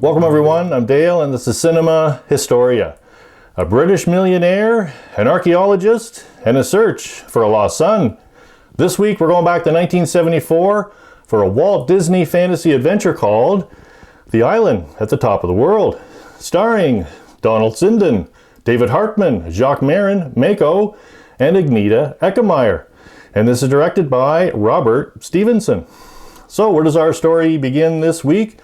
Welcome everyone, I'm Dale and this is Cinema Historia. A British millionaire, an archaeologist, and a search for a lost son. This week we're going back to 1974 for a Walt Disney fantasy adventure called The Island at the Top of the World, starring Donald Sinden, David Hartman, Jacques Marin, Mako, and Agneta Eckemeier. And this is directed by Robert Stevenson. So where does our story begin this week?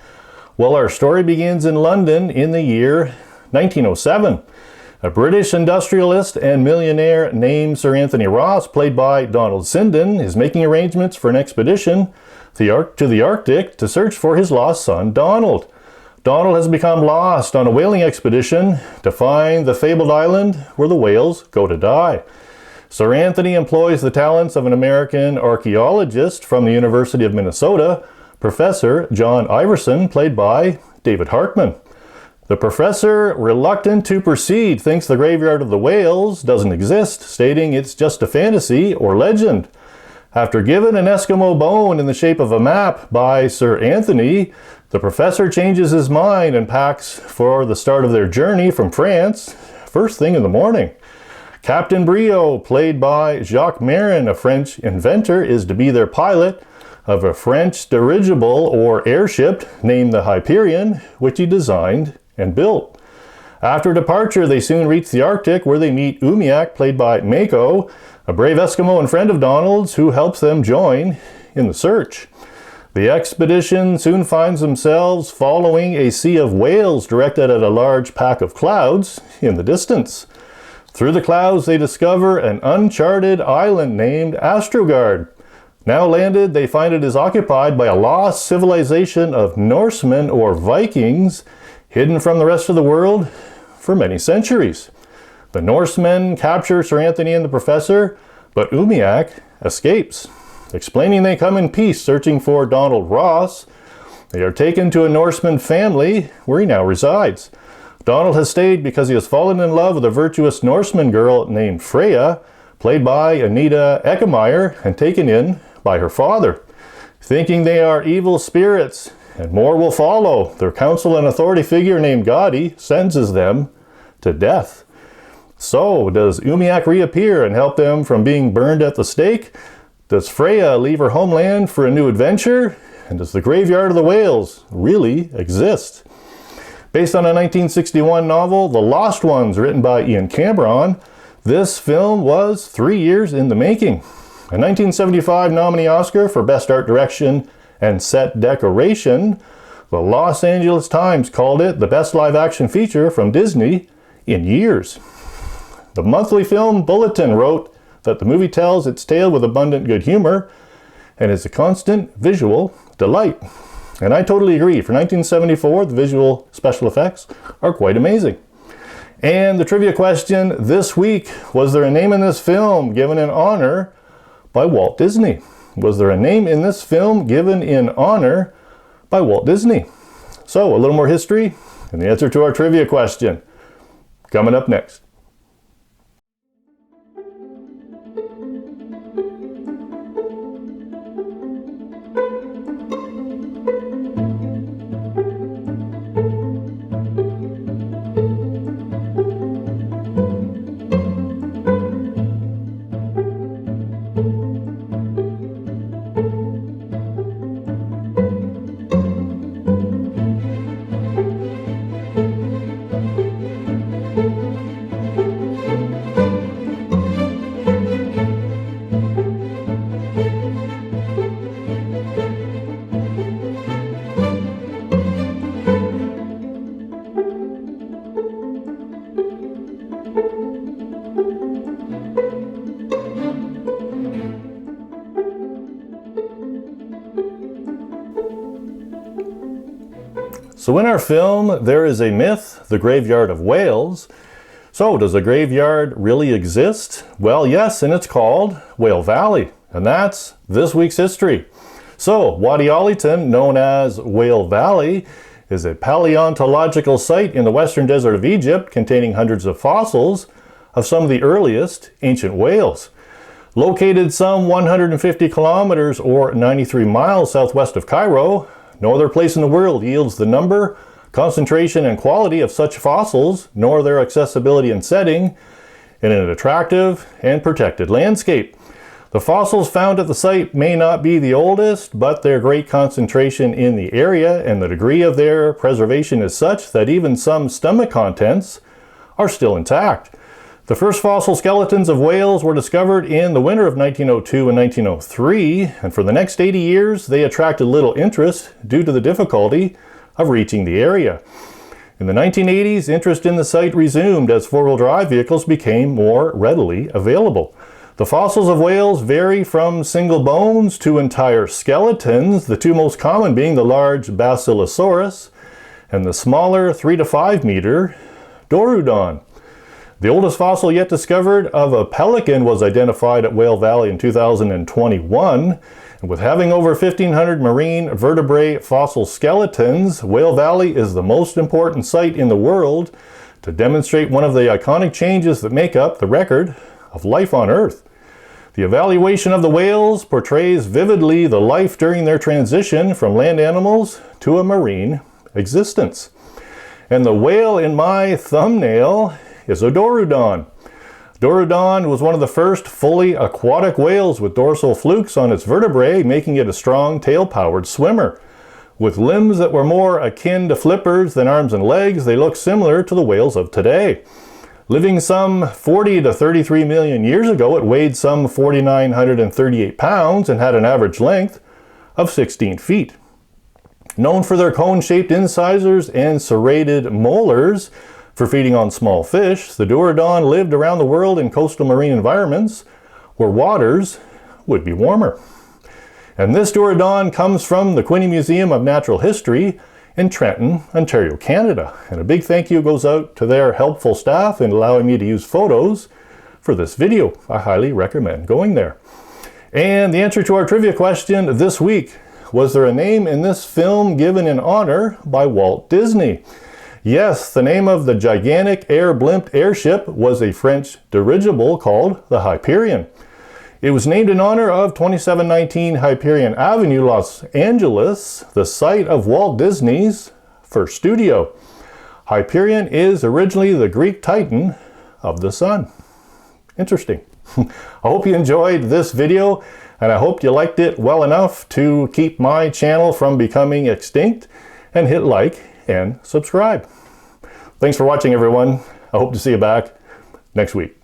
Well, our story begins in London in the year 1907. A British industrialist and millionaire named Sir Anthony Ross, played by Donald Sinden, is making arrangements for an expedition to the Arctic to search for his lost son, Donald. Donald has become lost on a whaling expedition to find the fabled island where the whales go to die. Sir Anthony employs the talents of an American archaeologist from the University of Minnesota, Professor John Iverson, played by David Hartman. The professor, reluctant to proceed, thinks the graveyard of the whales doesn't exist, stating it's just a fantasy or legend. After given an Eskimo bone in the shape of a map by Sir Anthony, the professor changes his mind and packs for the start of their journey from France first thing in the morning. Captain Brio, played by Jacques Marin, a French inventor, is to be their pilot of a French dirigible or airship named the Hyperion, which he designed and built. After departure, they soon reach the Arctic, where they meet Umiak, played by Mako, a brave Eskimo and friend of Donald's, who helps them join in the search. The expedition soon finds themselves following a sea of whales directed at a large pack of clouds in the distance. Through the clouds, they discover an uncharted island named Astrogard. Now landed, they find it is occupied by a lost civilization of Norsemen or Vikings, hidden from the rest of the world for many centuries. The Norsemen capture Sir Anthony and the professor, but Umiak escapes. Explaining they come in peace searching for Donald Ross, they are taken to a Norseman family where he now resides. Donald has stayed because he has fallen in love with a virtuous Norseman girl named Freya, played by Agneta Eckemeier, and taken in by her father. Thinking they are evil spirits and more will follow, their council and authority figure named Gadi sentences them to death. So, does Umiak reappear and help them from being burned at the stake? Does Freya leave her homeland for a new adventure? And does the graveyard of the whales really exist? Based on a 1961 novel, The Lost Ones, written by Ian Cameron, this film was 3 years in the making. A 1975 nominee Oscar for Best Art Direction and Set Decoration, the Los Angeles Times called it the best live-action feature from Disney in years. The Monthly Film Bulletin wrote that the movie tells its tale with abundant good humor and is a constant visual delight. And I totally agree. For 1974, the visual special effects are quite amazing. And the trivia question this week, was there a name in this film given in honor by Walt Disney? Was there a name in this film given in honor by Walt Disney? So, a little more history and the answer to our trivia question coming up next. So in our film, there is a myth, the graveyard of whales. So does the graveyard really exist? Well, yes, and it's called Whale Valley. And that's this week's history. So Wadi Aliton, known as Whale Valley, is a paleontological site in the western desert of Egypt containing hundreds of fossils of some of the earliest ancient whales. Located some 150 kilometers or 93 miles southwest of Cairo, no other place in the world yields the number, concentration and quality of such fossils, nor their accessibility and setting in an attractive and protected landscape. The fossils found at the site may not be the oldest, but their great concentration in the area and the degree of their preservation is such that even some stomach contents are still intact. The first fossil skeletons of whales were discovered in the winter of 1902 and 1903, and for the next 80 years they attracted little interest due to the difficulty of reaching the area. In the 1980s, interest in the site resumed as four-wheel drive vehicles became more readily available. The fossils of whales vary from single bones to entire skeletons, the two most common being the large Basilosaurus and the smaller 3 to 5 meter Dorudon. The oldest fossil yet discovered of a pelican was identified at Whale Valley in 2021. And with having over 1,500 marine vertebrate fossil skeletons, Whale Valley is the most important site in the world to demonstrate one of the iconic changes that make up the record of life on Earth. The evaluation of the whales portrays vividly the life during their transition from land animals to a marine existence. And the whale in my thumbnail is a Dorudon. Dorudon was one of the first fully aquatic whales with dorsal flukes on its vertebrae, making it a strong tail-powered swimmer. With limbs that were more akin to flippers than arms and legs, they look similar to the whales of today. Living some 40 to 33 million years ago, it weighed some 4,938 pounds and had an average length of 16 feet. Known for their cone-shaped incisors and serrated molars for feeding on small fish, the Dorudon lived around the world in coastal marine environments where waters would be warmer. And this Dorudon comes from the Quinney Museum of Natural History in Trenton, Ontario, Canada. And a big thank you goes out to their helpful staff in allowing me to use photos for this video. I highly recommend going there. And the answer to our trivia question this week: was there a name in this film given in honor by Walt Disney? Yes, the name of the gigantic air blimp airship was a French dirigible called the Hyperion. It was named in honor of 2719 Hyperion Avenue, Los Angeles, the site of Walt Disney's first studio. Hyperion is originally the Greek titan of the sun. Interesting. I hope you enjoyed this video, and I hope you liked it well enough to keep my channel from becoming extinct, and hit like and subscribe. Thanks for watching, everyone. I hope to see you back next week.